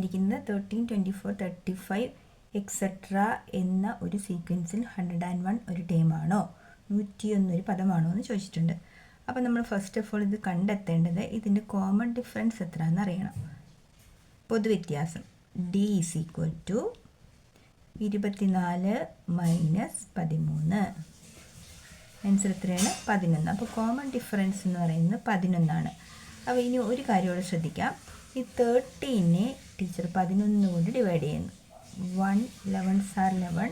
തന്നിരിക്കുന്നത് 13, 24, 35 എക്സെട്ര എന്ന ഒരു സീക്വൻസിൽ 101 ഒരു ടേമാണോ, 101 ഒരു പദമാണോ എന്ന് ചോദിച്ചിട്ടുണ്ട്. അപ്പോൾ നമ്മൾ ഫസ്റ്റ് ഓഫ് ഓൾ ഇത് കണ്ടെത്തേണ്ടത് ഇതിൻ്റെ കോമൺ ഡിഫറൻസ് എത്രയാണെന്ന് അറിയണം. പൊതുവ്യത്യാസം D = 24 - 13. ആൻസർ എത്രയാണ്? 11. അപ്പോൾ കോമൺ ഡിഫറൻസ് എന്ന് പറയുന്നത് 11 ആണ്. അപ്പോൾ ഇനി ഒരു കാര്യം ശ്രദ്ധിക്കാം. ഈ 13നെ ടീച്ചർ 11 കൊണ്ട് ഡിവൈഡ് ചെയ്യുന്നു. 1 11s are 11,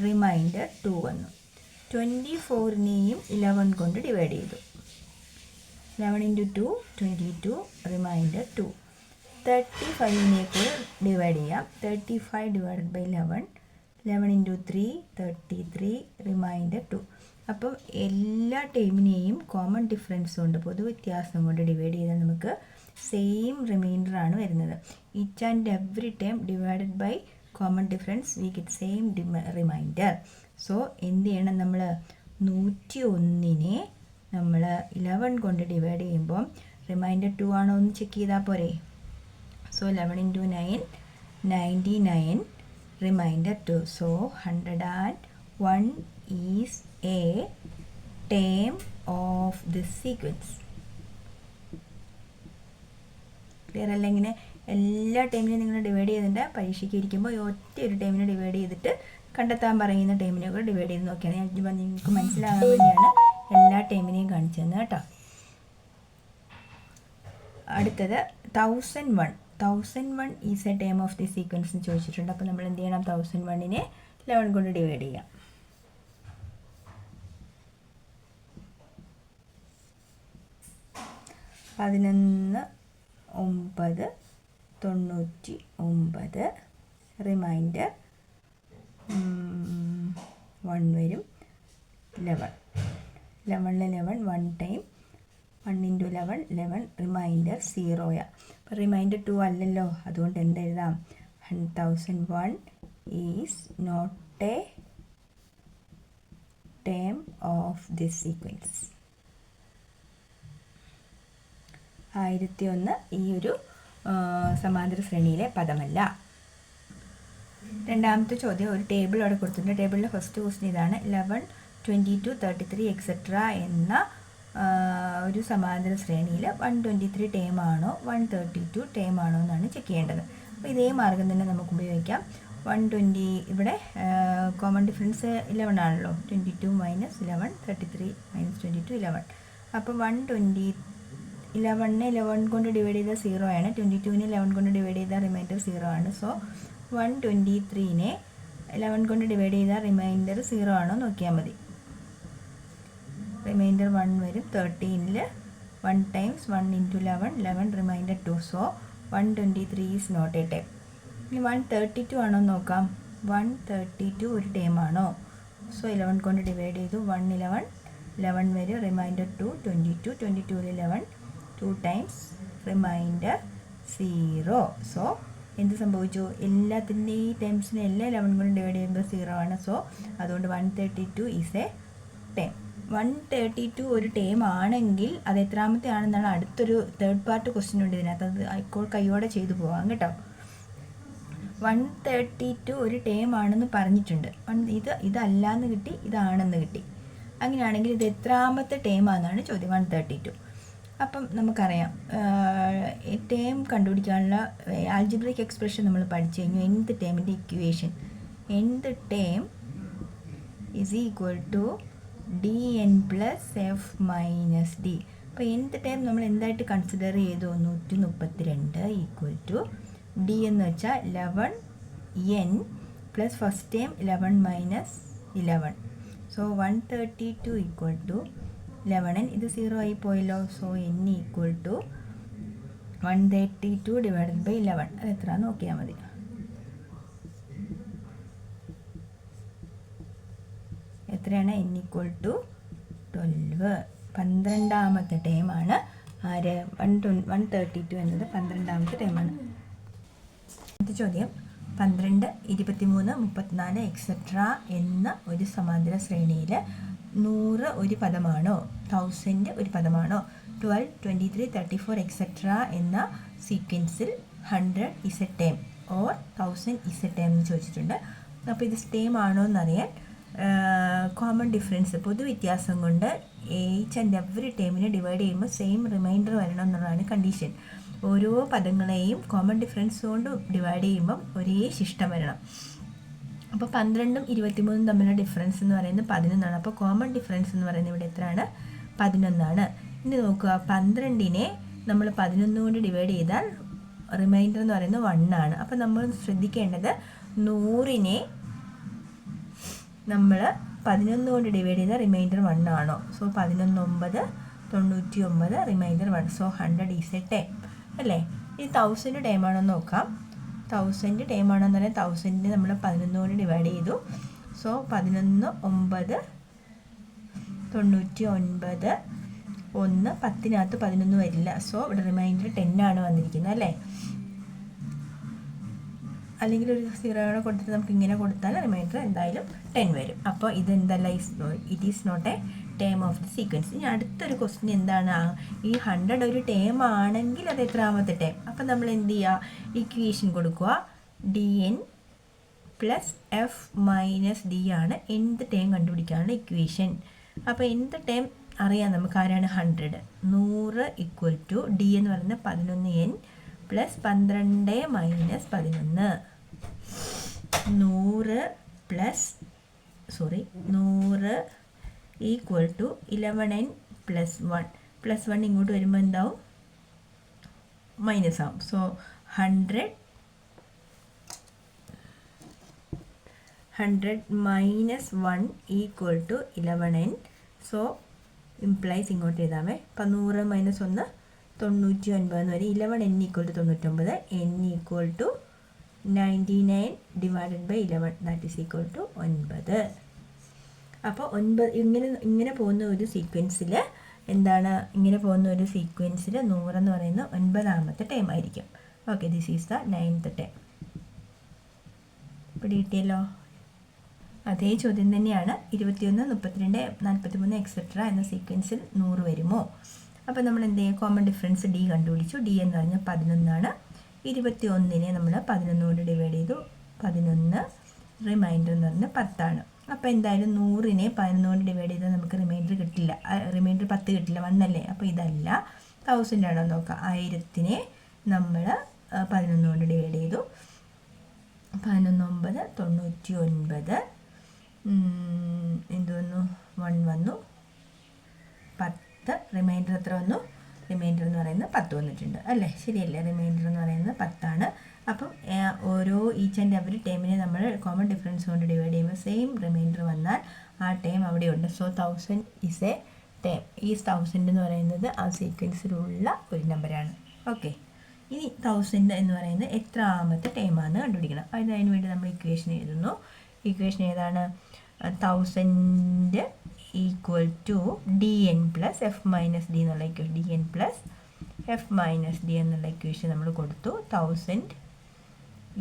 റിമൈൻഡർ 2 വന്നു. 24നെയും 11 കൊണ്ട് ഡിവൈഡ് ചെയ്തു. 11 × 2 22, റിമൈൻഡർ 2. 35നെ കൂടെ ഡിവൈഡ് ചെയ്യാം. 35 / 11, 11 × 3 33, റിമൈൻഡർ 2. അപ്പം എല്ലാ ടേമിനെയും കോമൺ ഡിഫറൻസ് കൊണ്ട്, പൊതുവ്യത്യാസം കൊണ്ട് ഡിവൈഡ് ചെയ്താൽ നമുക്ക് സെയിം റിമൈൻഡർ ആണ് വരുന്നത്. Each and every term divided by common difference we get same remainder. So എന്ത് ചെയ്യണം? നമ്മൾ 101നെ നമ്മൾ 11 കൊണ്ട് ഡിവൈഡ് ചെയ്യുമ്പോൾ റിമൈൻഡർ 2 ആണോ എന്ന് ചെക്ക് ചെയ്താൽ പോരെ. So 11 × 9 99, remainder 2. So 101 is a term of this sequence. Clear അല്ല? ഇങ്ങനെ എല്ലാ ടേമിനെയും നിങ്ങൾ ഡിവൈഡ് ചെയ്തിട്ട് പരീക്ഷയ്ക്ക് ഇരിക്കുമ്പോൾ ഒറ്റ ഒരു ടേമിനെ ഡിവൈഡ് ചെയ്തിട്ട് കണ്ടെത്താൻ പറയുന്ന ടേമിനെ കൂടെ ഡിവൈഡ് ചെയ്ത് നോക്കിയാണ്. നിങ്ങൾക്ക് മനസ്സിലാകാൻ വേണ്ടിയാണ് എല്ലാ ടേമിനെയും കാണിച്ചു തന്നത് കേട്ടോ. അടുത്തത് 1001 is a term of the sequence എന്ന് ചോദിച്ചിട്ടുണ്ട്. അപ്പോൾ നമ്മൾ എന്ത് ചെയ്യണം? 1001നെ 11 കൊണ്ട് ഡിവൈഡ് ചെയ്യാം. 11 9 99, റിമൈൻഡർ 1 വരും. 11 11 1 ടൈം, 1 × 11 11, റിമൈൻഡർ 0. അപ്പോൾ റിമൈൻഡർ 2 അല്ലല്ലോ, അതുകൊണ്ട് എന്തെഴുതാം? 1001 is not a term of this sequence. 1001 ഈ ഒരു സമാന്തര ശ്രേണിയിലെ പദമല്ല. രണ്ടാമത്തെ ചോദ്യം, ഒരു ടേബിൾ അവിടെ കൊടുത്തിട്ടുണ്ട്. ടേബിളിലെ ഫസ്റ്റ് ക്വസ്റ്റ്യൻ ഇതാണ്. 11, 22, 33 എക്സെട്ര എന്ന ഒരു സമാന്തര ശ്രേണിയിൽ 123 ടേം ആണോ 132 ടേം ആണോ എന്നാണ് ചെക്ക് ചെയ്യേണ്ടത്. അപ്പോൾ ഇതേ മാർഗം തന്നെ നമുക്ക് ഉപയോഗിക്കാം. 120 ഇവിടെ കോമൺ ഡിഫറൻസ് 11 ആണല്ലോ. 22 - 11, 33 - 22 11. അപ്പോൾ 120 11നെ 11 കൊണ്ട് ഡിവൈഡ് ചെയ്താൽ 0 ആണ്. 22നെ 11 കൊണ്ട് ഡിവൈഡ് ചെയ്താൽ റിമൈൻഡർ 0 ആണ്. സോ 123നെ 11 കൊണ്ട് ഡിവൈഡ് ചെയ്താൽ റിമൈൻഡർ 0 ആണോ നോക്കിയാൽ മതി. റിമൈൻഡർ 1 വരും. 13ൽ 1 times 1 × 11 11, remainder 2. So 123 is not a term. ഇനി 132 ആണോ നോക്കാം. 132 ഒരു ടേം ആണോ? സോ 11 കൊണ്ട് ഡിവൈഡ് ചെയ്തു. 1 11 11 വരും. റിമൈൻഡർ 2 22, 22ൽ 11 2 ടൈംസ്, റിമൈൻഡർ 0. സോ എന്ത് സംഭവിച്ചു? എല്ലാത്തിൻ്റെ ഈ ടേംസിനെ എല്ലാം 11 കൊണ്ട് ഡിവൈഡ് ചെയ്യുമ്പോൾ 0 ആണ്. സോ അതുകൊണ്ട് 132 ഈസ് എ ടേം. 132 ഒരു ടേം ആണെങ്കിൽ അത് എത്രാമത്തെ ആണെന്നാണ് അടുത്തൊരു തേർഡ് പാർട്ട് ക്വസ്റ്റ്യൻ ഉണ്ട് ഇതിനകത്ത്. അത് ഇപ്പോൾ കൈയോടെ ചെയ്തു പോകാം കേട്ടോ. 132 ഒരു ടേം ആണെന്ന് പറഞ്ഞിട്ടുണ്ട്. ഇതല്ലാന്ന് കിട്ടി, ഇതാണെന്ന് കിട്ടി. അങ്ങനെയാണെങ്കിൽ ഇത് എത്രാമത്തെ ടേമാണെന്നാണ് ചോദ്യം. 132. അപ്പം നമുക്കറിയാം ടേം കണ്ടുപിടിക്കാനുള്ള ആൽജിബ്രിക് എക്സ്പ്രഷൻ നമ്മൾ പഠിച്ചു കഴിഞ്ഞു. nth ടേമിൻ്റെ equation nth term is equal to dn + f - d. അപ്പോൾ nth ടേം നമ്മൾ എന്തായിട്ട് കൺസിഡർ ചെയ്തു? 132 ഈക്വൽ ടു d എന്ന് വെച്ചാൽ 11n plus first term 11 - 11. So 132 equal to 11n. ഇത് 0 ആയി പോയല്ലോ. So n equal to 132 / 11. അത് എത്ര നോക്കിയാൽ മതി. എത്രയാണ്? n equal to 12. 12ാമത്തെ ടേമാണ് ആര്? 132 എന്നത് 12ാമത്തെ ടേമാണ്. അടുത്ത ചോദ്യം, 12, 23, 34 എക്സെട്ര എന്ന ഒരു സമാന്തര ശ്രേണിയിൽ 100 ഒരു പദമാണോ 1000 ഒരു പദമാണോ? 12, 23, 34 എക്സെട്ര എന്ന സീക്വൻസിൽ 100 is a term or 1000 is a term എന്ന് ചോദിച്ചിട്ടുണ്ട്. അപ്പോൾ ഇത് ടേം ആണോ എന്നറിയാൻ കോമൺ ഡിഫറൻസ് പൊതുവ്യത്യാസം കൊണ്ട് ഈച്ച് ആൻഡ് എവറി ടേമിനെ ഡിവൈഡ് ചെയ്യുമ്പോൾ സെയിം റിമൈൻഡർ വരണം എന്നുള്ളതാണ് കണ്ടീഷൻ. ഓരോ പദങ്ങളെയും കോമൺ ഡിഫറൻസ് കൊണ്ട് ഡിവൈഡ് ചെയ്യുമ്പം ഒരേ ശിഷ്ടം വരണം. അപ്പോൾ 12ഉം 23ഉം തമ്മിലുള്ള ഡിഫറൻസ് എന്ന് പറയുന്നത് 11ആണ്. അപ്പോൾ കോമൺ ഡിഫറൻസ് എന്ന് പറയുന്നത് ഇവിടെ എത്രയാണ്? 11ആണ്. ഇനി നോക്കുക, 12നെ നമ്മൾ 11 കൊണ്ട് ഡിവൈഡ് ചെയ്താൽ റിമൈൻഡർ എന്ന് പറയുന്നത് 1 ആണ്. അപ്പോൾ നമ്മൾ ശ്രദ്ധിക്കേണ്ടത് 100നെ നമ്മൾ 11 കൊണ്ട് ഡിവൈഡ് ചെയ്താൽ റിമൈൻഡർ 1 ആണോ? So 11 9 99 remainder 1. So 100 is a term അല്ലേ? ഈ 1000 ടേം ആണോ എന്ന് നോക്കാം. 1000 ടേം ആണെന്ന് പറഞ്ഞാൽ 1000നെ നമ്മൾ 11 കൊണ്ട് ഡിവൈഡ് ചെയ്തു. സോ 11 9 99 1 10നകത്ത് 11 വരില്ല. സോ ഇവിടെ റിമൈൻഡർ 10 ആണ് വന്നിരിക്കുന്നത് അല്ലേ? അല്ലെങ്കിൽ ഒരു 0 കൊടുത്തിട്ട് നമുക്ക് ഇങ്ങനെ കൊടുത്താൽ റിമൈൻഡർ എന്തായാലും 10 വരും. അപ്പോൾ ഇതെന്തല്ല, it is not a term of the sequence. ഇനി അടുത്തൊരു ക്വസ്റ്റ്യൻ എന്താണ്, ഈ 100 ഒരു ടേം ആണെങ്കിൽ അത് എത്രാമത്തെ ടേം? അപ്പം നമ്മൾ എന്ത് ചെയ്യുക, ഇക്വേഷൻ കൊടുക്കുക. dn plus f minus d ആണ് എന്ത് ടേം കണ്ടുപിടിക്കാനുള്ള ഇക്വേഷൻ. അപ്പോൾ എന്ത് ടേം അറിയാം നമുക്ക്, ആരാണ് 100. 100 ഈക്വൽ ടു d എന്ന് പറയുന്നത് 11n plus 12 minus 11. 100 equal to 11n പ്ലസ് 1. പ്ലസ് 1 ഇങ്ങോട്ട് വരുമ്പോൾ എന്താവും? മൈനസ് ആവും. So 100 minus 1 equal to 11n. So implies ഇങ്ങോട്ട് എഴുതാമേ. അപ്പം 100 മൈനസ് 1 99 എന്ന് വരെ. 11n equal to 99, n equal to 99 divided by 11 that is equal to 9. അപ്പോൾ 9 ഇങ്ങനെ പോകുന്ന ഒരു സീക്വൻസിൽ എന്താണ്, ഇങ്ങനെ പോകുന്ന ഒരു സീക്വൻസിൽ 100 എന്ന് പറയുന്ന 9ാമത്തെ ടേം ആയിരിക്കും. Okay, this is the 9th term. പിടികിട്ടിയല്ലോ? അതേ ചോദ്യം തന്നെയാണ്. 21 32 43 എക്സെട്ര എന്ന സീക്വൻസിൽ 100 വരുമോ? അപ്പോൾ നമ്മൾ എന്ത് ചെയ്യുക, കോമൺ ഡിഫറൻസ് d കണ്ടുപിടിച്ചു. d എന്ന് പറഞ്ഞാൽ 11ആണ്. 21നെ നമ്മൾ 11 കൊണ്ട് ഡിവൈഡ് ചെയ്തു. 11 റിമൈൻഡർ എന്ന് പറഞ്ഞാൽ 10 ആണ്. അപ്പോൾ എന്തായാലും 100നെ 11 കൊണ്ട് ഡിവൈഡ് ചെയ്താൽ നമുക്ക് റിമൈൻഡർ കിട്ടില്ല. റിമൈൻഡർ 10 കിട്ടില്ല, 1 അല്ലേ? അപ്പോൾ ഇതല്ല. 1000 ആണോ നോക്കാം. 1000നെ നമ്മൾ 11 കൊണ്ട് ഡിവൈഡ് ചെയ്തു. 11 9 99 എന്ത് വന്നു? 1 വന്നു. 10 റിമൈൻഡർ എത്ര വന്നു? റിമൈൻഡർ എന്ന് പറയുന്നത് 10 വന്നിട്ടുണ്ട് അല്ലേ? ശരിയല്ലേ? റിമൈൻഡർ എന്ന് പറയുന്നത് 10 ആണ്. അപ്പം ഓരോ ഈച്ച് ആൻഡ് എവറി ടേമിനെ നമ്മൾ കോമൺ ഡിഫറൻസ് കൊണ്ട് ഡിവൈഡ് ചെയ്യുമ്പോൾ സെയിം റിമൈൻഡർ വന്നാൽ ആ ടേം അവിടെയുണ്ട്. So 1000 is a term. ഈ 1000 എന്ന് പറയുന്നത് ആ സീക്വൻസിലുള്ള ഒരു നമ്പറാണ്. ഓക്കെ, ഇനി 1000 എന്ന് പറയുന്നത് എത്രാമത്തെ ടേമാണെന്ന് കണ്ടുപിടിക്കണം. അതിന് വേണ്ടി നമ്മൾ ഇക്വേഷൻ എഴുതുന്നു. ഇക്വേഷൻ ഏതാണ്? 1000 equal to dn plus f minus d എന്നുള്ള equation. dn plus f minus d എന്നുള്ള ഇക്വേഷൻ നമ്മൾ കൊടുത്തു. 1000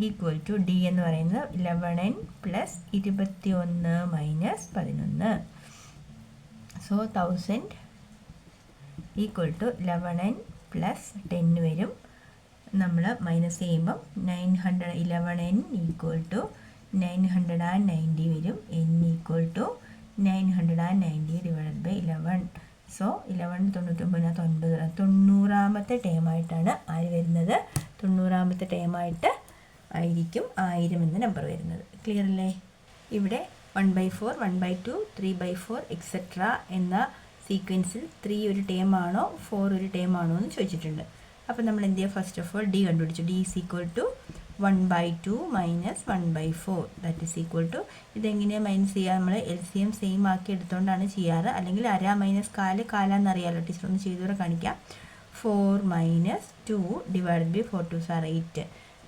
ഈക്വൽ ടു d എന്ന് പറയുന്നത് 11n plus 21 minus 11. So 1000 equal to 11n plus 10 വരും. നമ്മൾ മൈനസ് ചെയ്യുമ്പം 911 ഈക്വൽ ടു 990 വരും. n equal to 990 divided by 11. So 11 99 90ാമത്തെ ടേമായിട്ടാണ് ആര് വരുന്നത്? 90ാമത്തെ ടേമായിട്ട് ആയിരിക്കും 1000 എന്ന നമ്പർ വരുന്നത്. ക്ലിയർ അല്ലേ? ഇവിടെ 1/4 1/2 3/4 എക്സെട്ര എന്ന സീക്വൻസിൽ 3 ഒരു ടേം ആണോ 4 ഒരു ടേം ആണോ എന്ന് ചോദിച്ചിട്ടുണ്ട്. അപ്പോൾ നമ്മൾ എന്ത് ചെയ്യുക? ഫസ്റ്റ് ഓഫ് ഓൾ d കണ്ടുപിടിച്ചു. d is equal to 1/2 minus 1/4 that is equal to, ഇതെങ്ങനെയാണ് മൈനസ് ചെയ്യുക? നമ്മൾ LCM സെയിം ആക്കി എടുത്തുകൊണ്ടാണ് ചെയ്യാറ്. അല്ലെങ്കിൽ അര മൈനസ് കാലെന്നറിയാമല്ലോ, ടീച്ചർ ഒന്ന് ചെയ്തുകൂടെ കാണിക്കാം. 4 minus 2 divide by 4 2s are 8.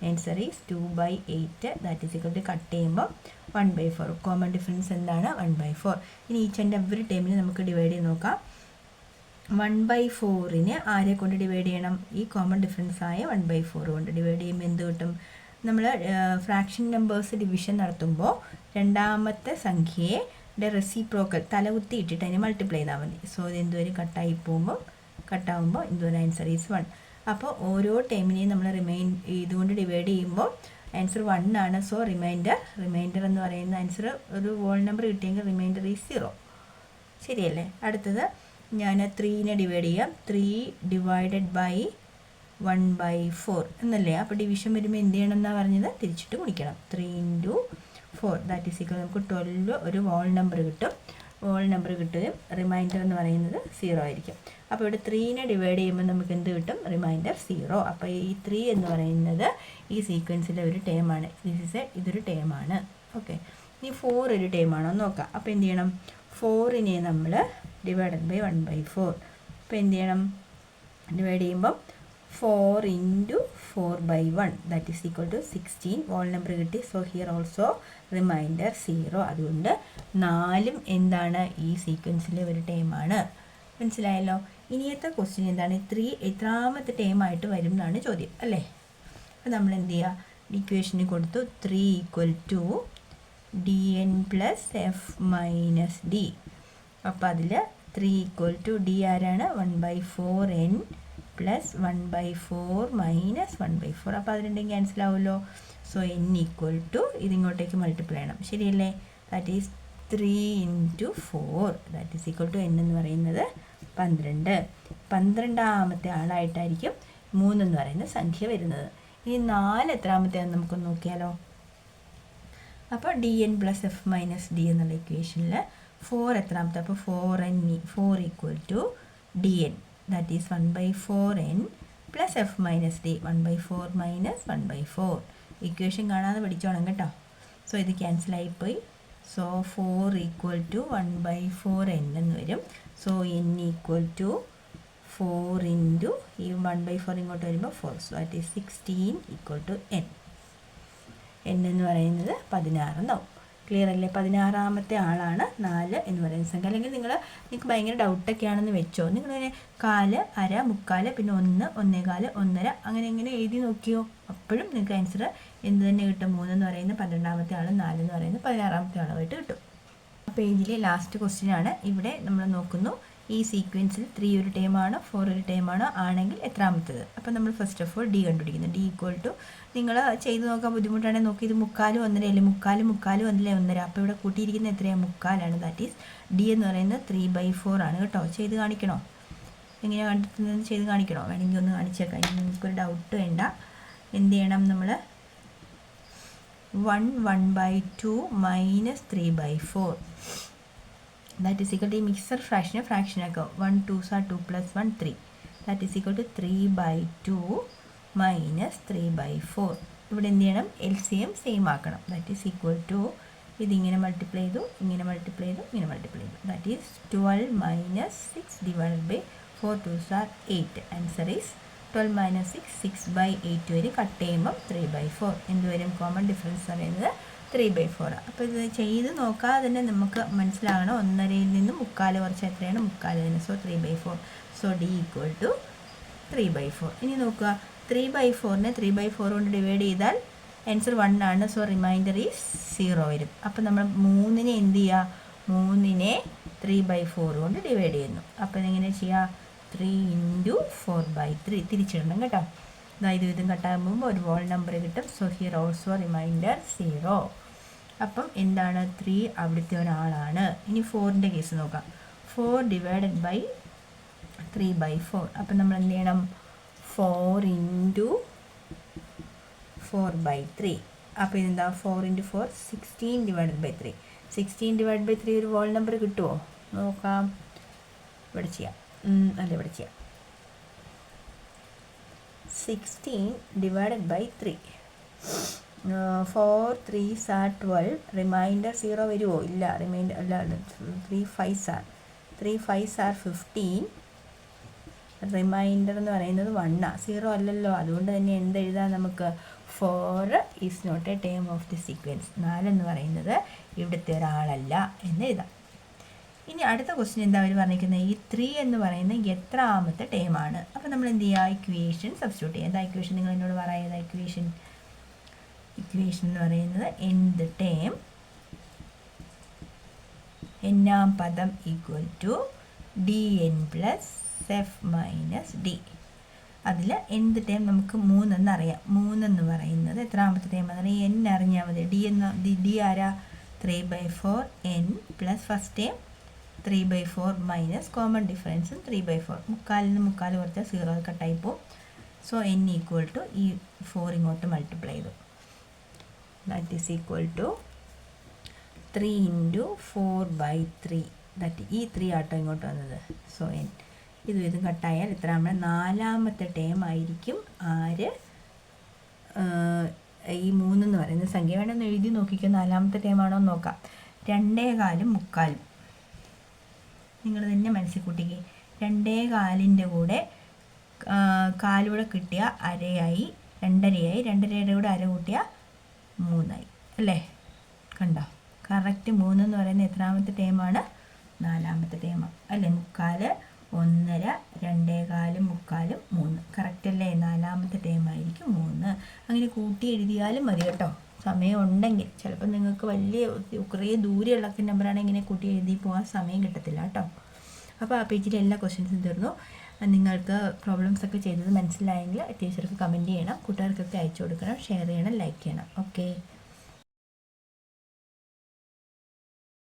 Answer is 2/8 that is equal to cut ചെയ്യുമ്പോൾ 1/4. കോമൺ ഡിഫറൻസ് എന്താണ്? 1/4. ഇനി ഈച്ച് ആൻഡ് എവറി ടൈമിൽ നമുക്ക് ഡിവൈഡ് ചെയ്ത് നോക്കാം. 1/4നെ ആരെ കൊണ്ട് ഡിവൈഡ് ചെയ്യണം? ഈ കോമൺ ഡിഫറൻസ് ആയ 1/4 കൊണ്ട് ഡിവൈഡ് ചെയ്യുമ്പോൾ എന്ത് കിട്ടും? നമ്മൾ ഫ്രാക്ഷൻ നമ്പേഴ്സ് ഡിവിഷൻ നടത്തുമ്പോൾ രണ്ടാമത്തെ സംഖ്യയുടെ റെസിപ്രോക്കൽ തലകുത്തി ഇട്ടിട്ട് അതിനെ മൾട്ടിപ്ലൈ ചെയ്താൽ മതി. സോ ഇത് എന്തുവരും കട്ടായി പോകുമ്പോൾ കട്ടാവുമ്പോൾ എന്തുവരും ആൻസർ ഈസ് 1. അപ്പോൾ ഓരോ ടേമിനെയും നമ്മൾ ഇതുകൊണ്ട് ഡിവൈഡ് ചെയ്യുമ്പോൾ ആൻസർ 1 ആണ്. സോ റിമൈൻഡർ എന്ന് പറയുന്ന ആൻസർ ഒരു വോൾ നമ്പർ കിട്ടിയെങ്കിൽ റിമൈൻഡർ ഈസ് 0. ശരിയല്ലേ? അടുത്തത് ഞാൻ 3നെ ഡിവൈഡ് ചെയ്യാം. 3 ഡിവൈഡഡ് ബൈ 1/4 എന്നല്ലേ? അപ്പോൾ ഡിവിഷൻ വരുമ്പോൾ എന്ത് ചെയ്യണം എന്നാണ് പറഞ്ഞത്? തിരിച്ചിട്ട് ഗുണിക്കണം. 3 × 4 ദാറ്റ് ഈസ് ഈക്വൽ നമുക്ക് 12 ഒരു വോൾ നമ്പർ കിട്ടും. വോൾ നമ്പർ കിട്ടുകയും റിമൈൻഡർ എന്ന് പറയുന്നത് 0 ആയിരിക്കും. അപ്പോൾ ഇവിടെ 3നെ ഡിവൈഡ് ചെയ്യുമ്പോൾ നമുക്ക് എന്ത് കിട്ടും? റിമൈൻഡർ 0. അപ്പോൾ ഈ 3 എന്ന് പറയുന്നത് ഈ സീക്വൻസിലെ ഒരു ടേമാണ്. ഇതൊരു ടേമാണ്. ഓക്കെ, ഇനി 4 ഒരു ടേമാണോ നോക്കാം. അപ്പോൾ എന്ത് ചെയ്യണം? 4നെ നമ്മൾ ഡിവൈഡഡ് ബൈ 1/4. അപ്പോൾ എന്ത് ചെയ്യണം? ഡിവൈഡ് ചെയ്യുമ്പം 4 × 4/1 that is equal to 16 whole number കിട്ടി. So here also remainder 0. അതുകൊണ്ട് 4ഉം എന്താണ്? ഈ സീക്വൻസിലെ ഒരു ടേമാണ്. മനസ്സിലായല്ലോ? ഇനിയത്തെ ക്വസ്റ്റ്യൻ എന്താണ്? 3 എത്രാമത്തെ ടേമായിട്ട് വരും എന്നാണ് ചോദ്യം അല്ലേ? അപ്പോൾ നമ്മൾ എന്ത് ചെയ്യുക? ഇക്വേഷന് കൊടുത്തു 3 = dn + f - d. അപ്പോൾ അതിൽ 3 = d ആരാണ്? 1/4n + 1/4 - 1/4. അപ്പോൾ അത് രണ്ടും ക്യാൻസൽ ആവുമല്ലോ. സോ n = ഇതിങ്ങോട്ടേക്ക് മൾട്ടിപ്ലൈ ചെയ്യണം. ശരിയല്ലേ? That is 3 × 4 that is equal to n എന്ന് പറയുന്നത് 12. 12ാമത്തെ ആളായിട്ടായിരിക്കും 3 എന്ന് പറയുന്ന സംഖ്യ വരുന്നത്. ഇനി 4 എത്രാമത്തെയാണെന്ന് നമുക്കൊന്ന് നോക്കിയാലോ. അപ്പോൾ dn + f - d എന്നുള്ള ഇക്വേഷനിൽ 4 എത്രാമത്തെ? അപ്പോൾ 4 = dn that is 1/4n + f - d 1/4 - 1/4. Equation കാണാതെ പഠിച്ചോണം കേട്ടോ. സോ ഇത് ക്യാൻസലായിപ്പോയി. സോ 4 = 1/4n എന്ന് വരും. സോ n = 4 × ഈ 1/4 ഇങ്ങോട്ട് വരുമ്പോൾ 4. So that is 16 = n. n എന്ന് പറയുന്നത് 16 എന്നാവും. ക്ലിയർ അല്ലേ? 16ാമത്തെ ആളാണ് 4 എന്ന് പറയുന്ന സംഖ്യ. അല്ലെങ്കിൽ നിങ്ങൾക്ക് ഭയങ്കര ഡൗട്ടൊക്കെയാണെന്ന് വെച്ചോ. നിങ്ങളിങ്ങനെ 4, അര, 3/4, പിന്നെ 1, 1/4, 1/2 അങ്ങനെ ഇങ്ങനെ എഴുതി നോക്കിയോ. അപ്പോഴും നിങ്ങൾക്ക് ആൻസർ എന്ത് തന്നെ കിട്ടും? 3 എന്ന് പറയുന്നത് 12ാമത്തെ ആൾ, 4 എന്ന് പറയുന്നത് 16ാമത്തെ ആളുമായിട്ട് കിട്ടും. പേജിലെ ലാസ്റ്റ് ക്വസ്റ്റ്യൻ ആണ്. ഇവിടെ നമ്മൾ നോക്കുന്നു ഈ സീക്വൻസിൽ 3 ഒരു ടേമാണോ 4 ഒരു ടേമാണോ ആണെങ്കിൽ എത്രാമത്തത്. അപ്പോൾ നമ്മൾ ഫസ്റ്റ് ഓഫ് ഓൾ d കണ്ടുപിടിക്കുന്നു. d = നിങ്ങൾ ചെയ്ത് നോക്കാൻ ബുദ്ധിമുട്ടാണെങ്കിൽ നോക്കി. ഇത് 3/4 1/2 അല്ലേ? 3/4 1/2 1/2. അപ്പോൾ ഇവിടെ കൂട്ടിയിരിക്കുന്ന എത്രയാണ്? 3/4 ദാറ്റ് ഈസ് d എന്ന് പറയുന്നത് 3/4 ആണ് കേട്ടോ. ചെയ്ത് കാണിക്കണോ? എങ്ങനെയാണ് കണ്ടെത്തുന്നത്? ചെയ്ത് കാണിക്കണോ? വേണമെങ്കിൽ ഒന്ന് കാണിച്ചേക്കാം. ഇനി നിങ്ങൾക്കൊരു ഡൗട്ട് വേണ്ട. എന്ത് ചെയ്യണം? നമ്മൾ 1/2 - 3/4 that is equal to mixer fraction ആക്കുക. 1 2s are 2 + 1 3 that is equal to 3/2 - 3/4. ഇവിടെ എന്ത് ചെയ്യണം? LCM സെയിം ആക്കണം. ദാറ്റ് ഈസ് ഈക്വൽ ടു ഇതിങ്ങനെ മൾട്ടിപ്ലൈ ചെയ്തു, ഇങ്ങനെ മൾട്ടിപ്ലൈ ചെയ്തു, ഇങ്ങനെ മൾട്ടിപ്ലൈ ചെയ്തു. That is 12 - 6 / 4 2s are 8. Answer is 12 - 6 6/8 വരെ കട്ട് ചെയ്യുമ്പം 3/4 എന്ത് വരും? കോമൺ ഡിഫറൻസ് പറയുന്നത് 3/4. അപ്പോൾ ഇത് ചെയ്ത് നോക്കാതെ തന്നെ നമുക്ക് മനസ്സിലാകണം. 1/2ൽ നിന്ന് 3/4 കുറച്ച് എത്രയാണ്? 3/4 തന്നെ. സോ 3/4. So d = 3/4. ഇനി നോക്കുക, 3/4നെ 3/4 കൊണ്ട് ഡിവൈഡ് ചെയ്താൽ ആൻസർ 1 ആണ്. സോ റിമൈൻഡർ ഈസ് 0 വരും. അപ്പോൾ നമ്മൾ 3നെ എന്ത് ചെയ്യുക? 3നെ 3/4 കൊണ്ട് ഡിവൈഡ് ചെയ്യുന്നു. അപ്പോൾ എങ്ങനെ ചെയ്യുക? 3 × 4/3 തിരിച്ചിടണം കേട്ടോ. അതായത് ഇതും കട്ടാകുമ്പോൾ ഒരു വോൾ നമ്പർ കിട്ടും. So here also remainder 0. അപ്പം എന്താണ്? 3 അവിടുത്തെ ഒരാളാണ്. ഇനി 4ൻ്റെ കേസ് നോക്കാം. 4 ഡിവൈഡഡ് ബൈ 3/4. അപ്പം നമ്മൾ എന്ത് ചെയ്യണം? 4 × 4/3. അപ്പോൾ ഇതെന്താ? 4 × 4 16 ഡിവൈഡഡ് ബൈ 3. 16 ഡിവൈഡ് ബൈ 3 ഒരു വോൾ നമ്പർ കിട്ടുമോ? നോക്കാം. ഇവിടെ ചെയ്യാം. ഇവിടെ ചെയ്യാം. 16 divided by 3. 4 3s are 12. Reminder 0 വരുമോ? ഇല്ല. റിമൈൻഡർ അല്ല. 3 5s are 15. റിമൈൻഡർ എന്ന് പറയുന്നത് 1 ആണ്. 0 അല്ലല്ലോ. അതുകൊണ്ട് തന്നെ എന്തെഴുതാം നമുക്ക്? 4 is not a term of the sequence. 4 എന്ന് പറയുന്നത് ഇവിടുത്തെ ഒരാളല്ല എന്ന് എഴുതാം. ഇനി അടുത്ത ക്വസ്റ്റ്യൻ എന്താ അവർ പറഞ്ഞിരിക്കുന്നത്? ഈ 3 എന്ന് പറയുന്നത് എത്രാമത്തെ ടേമാണ്? അപ്പോൾ നമ്മൾ എന്ത് ചെയ്യുക? ഇക്വേഷൻ സബ്സ്റ്റിറ്റ്യൂട്ട് ചെയ്യുക. എന്താ ഇക്വേഷൻ? നിങ്ങൾ എന്നോട് പറയുന്നത് ഇക്വേഷൻ എന്ന് പറയുന്നത് nth ടേം എന്നാം പദം equal to dn + f - d. അതിൽ എന്ത് ടൈം നമുക്ക് 3 എന്നറിയാം. 3 എന്ന് പറയുന്നത് എത്രാമത്തെ ടൈം എന്ന് n അറിഞ്ഞാൽ മതി. ഡി ആരാ 3/4 n plus first time 3/4 minus common ഡിഫറൻസും 3/4. 3/4 കുറച്ചാൽ 0 കട്ടായി പോവും. സോ n ഈക്വൽ ടു ഈ 4 ഇങ്ങോട്ട് മൾട്ടിപ്ലൈ ചെയ്തു. That is equal to 3 × 4/3. ദാറ്റ് ഈ 3 ആട്ടോ ഇങ്ങോട്ട് വന്നത്. സോ n ഇതും കട്ടായാൽ എത്ര നമ്മൾ 4ാമത്തെ ടേം ആയിരിക്കും ആര് ഈ 3 എന്ന് പറയുന്ന സംഖ്യ. വേണമെന്ന് എഴുതി നോക്കിക്കോ 4ാമത്തെ ടേം ആണോ എന്ന് നോക്കാം. 2/4 3/4 നിങ്ങൾ തന്നെ മനസ്സിൽ കൂട്ടിക്കേ. 2/4 കൂടെ കാലൂടെ കിട്ടിയ അരയായി 2.5ആയി. 2.5യുടെ കൂടെ അര കൂട്ടിയാൽ 3ആയി അല്ലേ? കണ്ടോ? കറക്റ്റ് 3 എന്ന് പറയുന്നത് എത്രാമത്തെ ടേമാണ്? 4ാമത്തെ ടേമാണ് അല്ലേ? 3/4 1.5 2/4 3/4 3. കറക്റ്റ് അല്ലേ? 4ാമത്തെ ടേമായിരിക്കും 3. അങ്ങനെ കൂട്ടി എഴുതിയാലും മതി കേട്ടോ, സമയം ഉണ്ടെങ്കിൽ. ചിലപ്പോൾ നിങ്ങൾക്ക് വലിയ കുറേ ദൂരെയുള്ള നമ്പറാണെങ്കിൽ ഇങ്ങനെ കൂട്ടി എഴുതി പോകാൻ സമയം കിട്ടത്തില്ല കേട്ടോ. അപ്പോൾ ആ പേജിലെ എല്ലാ ക്വസ്റ്റ്യൻസും തീർന്നു. നിങ്ങൾക്ക് പ്രോബ്ലംസൊക്കെ ചെയ്തത് മനസ്സിലായെങ്കിൽ ടീച്ചർക്ക് കമൻറ്റ് ചെയ്യണം, കൂട്ടുകാർക്കൊക്കെ അയച്ചു കൊടുക്കണം, ഷെയർ ചെയ്യണം, ലൈക്ക് ചെയ്യണം. ഓക്കെ.